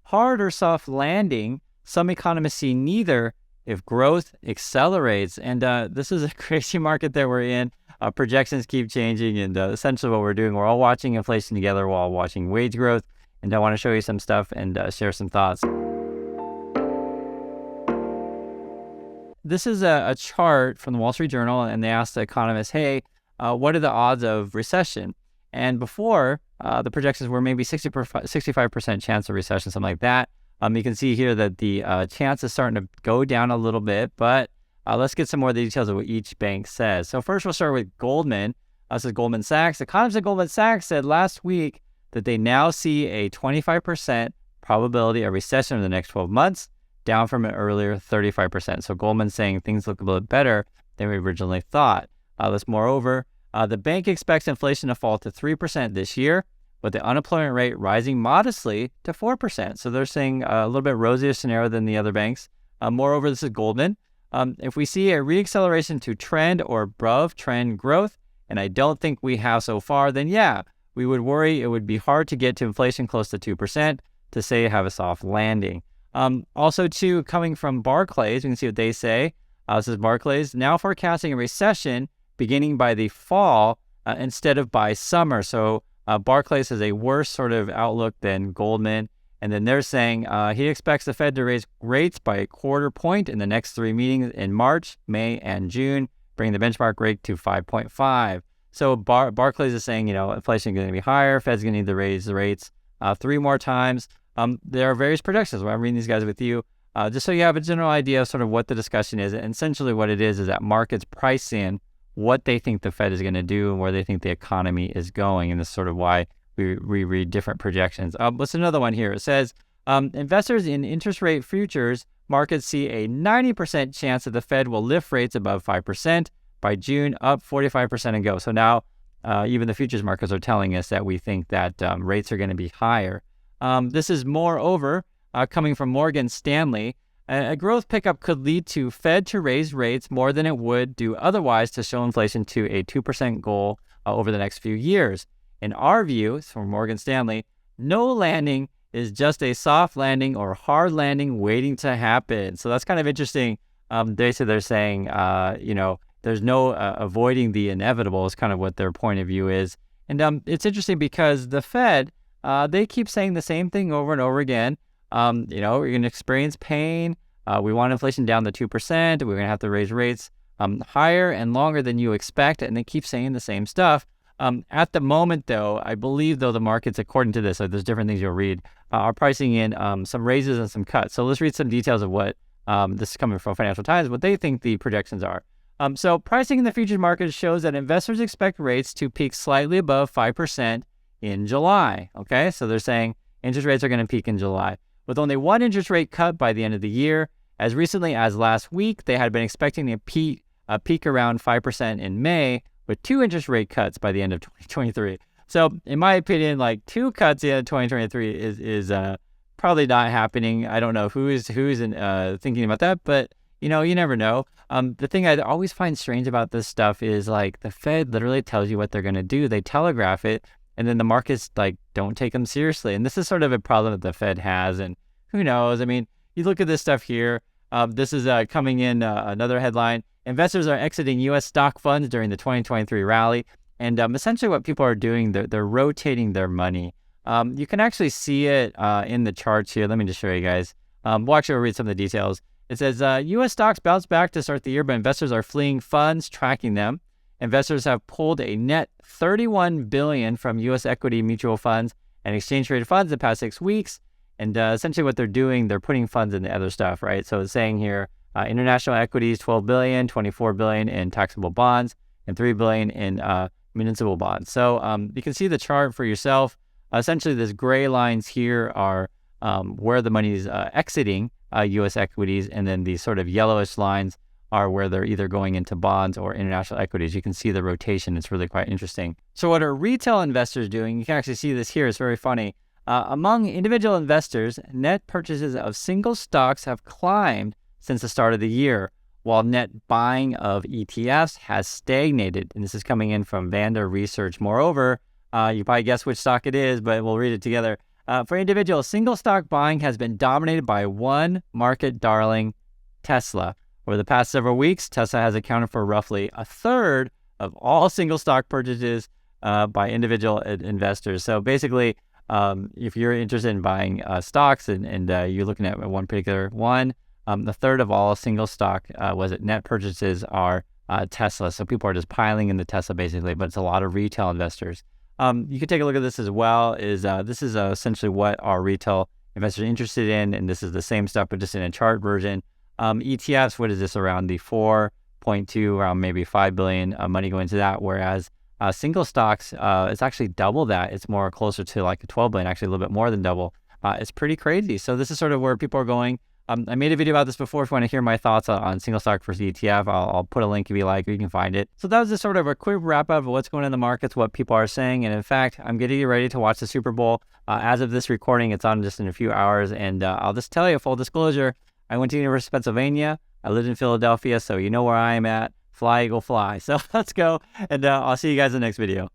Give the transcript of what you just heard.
hard or soft landing. Some economists see neither if growth accelerates. And this is a crazy market that we're in. Projections keep changing. And essentially what we're doing, we're all watching inflation together while watching wage growth. And I want to show you some stuff and share some thoughts. This is a chart from the Wall Street Journal, and they asked the economists, hey, what are the odds of recession? And before, the projections were maybe 65% chance of recession, something like that. You can see here that the chance is starting to go down a little bit, but let's get some more details of what each bank says. So first, we'll start with Goldman. This is Goldman Sachs. Economists at Goldman Sachs said last week that they now see a 25% probability of recession in the next 12 months, down from an earlier 35%. So Goldman's saying things look a little bit better than we originally thought. Moreover, the bank expects inflation to fall to 3% this year, with the unemployment rate rising modestly to 4%. So they're saying a little bit rosier scenario than the other banks. Moreover, this is Goldman. If we see a reacceleration to trend or above trend growth, and I don't think we have so far, then yeah, we would worry it would be hard to get to inflation close to 2% to say have a soft landing. Also, too, coming from Barclays, we can see what they say. This is Barclays, now forecasting a recession beginning by the fall instead of by summer. So Barclays has a worse sort of outlook than Goldman. And then they're saying he expects the Fed to raise rates by a quarter point in the next 3 meetings in March, May, and June, bringing the benchmark rate to 5.5. So Barclays is saying, inflation is going to be higher. Fed's going to need to raise the rates 3 more times. There are various projections. I'm reading these guys with you, just so you have a general idea of sort of what the discussion is. And essentially what it is that markets price in what they think the Fed is going to do and where they think the economy is going. And this is sort of why we read different projections. What's another one here? It says, investors in interest rate futures markets see a 90% chance that the Fed will lift rates above 5% by June, up 45% and go. So now even the futures markets are telling us that we think that rates are going to be higher. This is moreover coming from Morgan Stanley. A growth pickup could lead to Fed to raise rates more than it would do otherwise to show inflation to a 2% goal over the next few years. In our view, it's from Morgan Stanley, no landing is just a soft landing or hard landing waiting to happen. So that's kind of interesting. They're saying, there's no avoiding the inevitable is kind of what their point of view is. And it's interesting because the Fed, they keep saying the same thing over and over again. We're going to experience pain. We want inflation down to 2%. We're going to have to raise rates higher and longer than you expect. And they keep saying the same stuff. At the moment, though, I believe, the markets, according to this, there's different things you'll read, are pricing in some raises and some cuts. So let's read some details of what this is coming from Financial Times, what they think the projections are. So pricing in the futures market shows that investors expect rates to peak slightly above 5% in July. Okay, so they're saying interest rates are going to peak in July, with only one interest rate cut by the end of the year. As recently as last week, they had been expecting a peak around 5% in May, with 2 interest rate cuts by the end of 2023. So in my opinion, 2 cuts in 2023 is probably not happening. I don't know who's thinking about that, but you never know. The thing I always find strange about this stuff is the Fed literally tells you what they're going to do. They telegraph it, and then the markets don't take them seriously. And this is sort of a problem that the Fed has. And who knows? I mean, you look at this stuff here. This is coming in another headline. Investors are exiting U.S. stock funds during the 2023 rally. And essentially what people are doing, they're rotating their money. You can actually see it in the charts here. Let me just show you guys. We'll actually read some of the details. It says, U.S. stocks bounced back to start the year, but investors are fleeing funds tracking them. Investors have pulled a net $31 billion from U.S. equity mutual funds and exchange-traded funds in the past 6 weeks. And essentially what they're doing, they're putting funds into other stuff, right? So it's saying here, international equities, $12 billion, $24 billion in taxable bonds, and $3 billion in municipal bonds. So you can see the chart for yourself. Essentially, these gray lines here are where the money is exiting U.S. equities, and then these sort of yellowish lines are where they're either going into bonds or international equities. You can see the rotation. It's really quite interesting. So what are retail investors doing? You can actually see this here. It's very funny. Among individual investors, net purchases of single stocks have climbed since the start of the year, while net buying of ETFs has stagnated. And this is coming in from Vanda Research. Moreover, you probably guess which stock it is, but we'll read it together. For individuals, single stock buying has been dominated by one market darling, Tesla. Over the past several weeks, Tesla has accounted for roughly a third of all single stock purchases by individual investors. So basically, if you're interested in buying stocks and you're looking at one particular one, the third of all single stock net purchases are Tesla. So people are just piling in the Tesla basically, but it's a lot of retail investors. You can take a look at this as well. This is essentially what our retail investors are interested in, and this is the same stuff, but just in a chart version. ETFs, what is this, around the 4.2, around maybe 5 billion money going into that, whereas single stocks, it's actually double that. It's more closer to like 12 billion, actually a little bit more than double. It's pretty crazy. So this is sort of where people are going. I made a video about this before. If you want to hear my thoughts on single stock versus ETF, I'll put a link if you like, or you can find it. So that was just sort of a quick wrap up of what's going on in the markets, what people are saying. And in fact, I'm getting ready to watch the Super Bowl. As of this recording, it's on just in a few hours. And I'll just tell you, full disclosure, I went to the University of Pennsylvania. I lived in Philadelphia, so you know where I am at. Fly, Eagle, fly. So let's go. And I'll see you guys in the next video.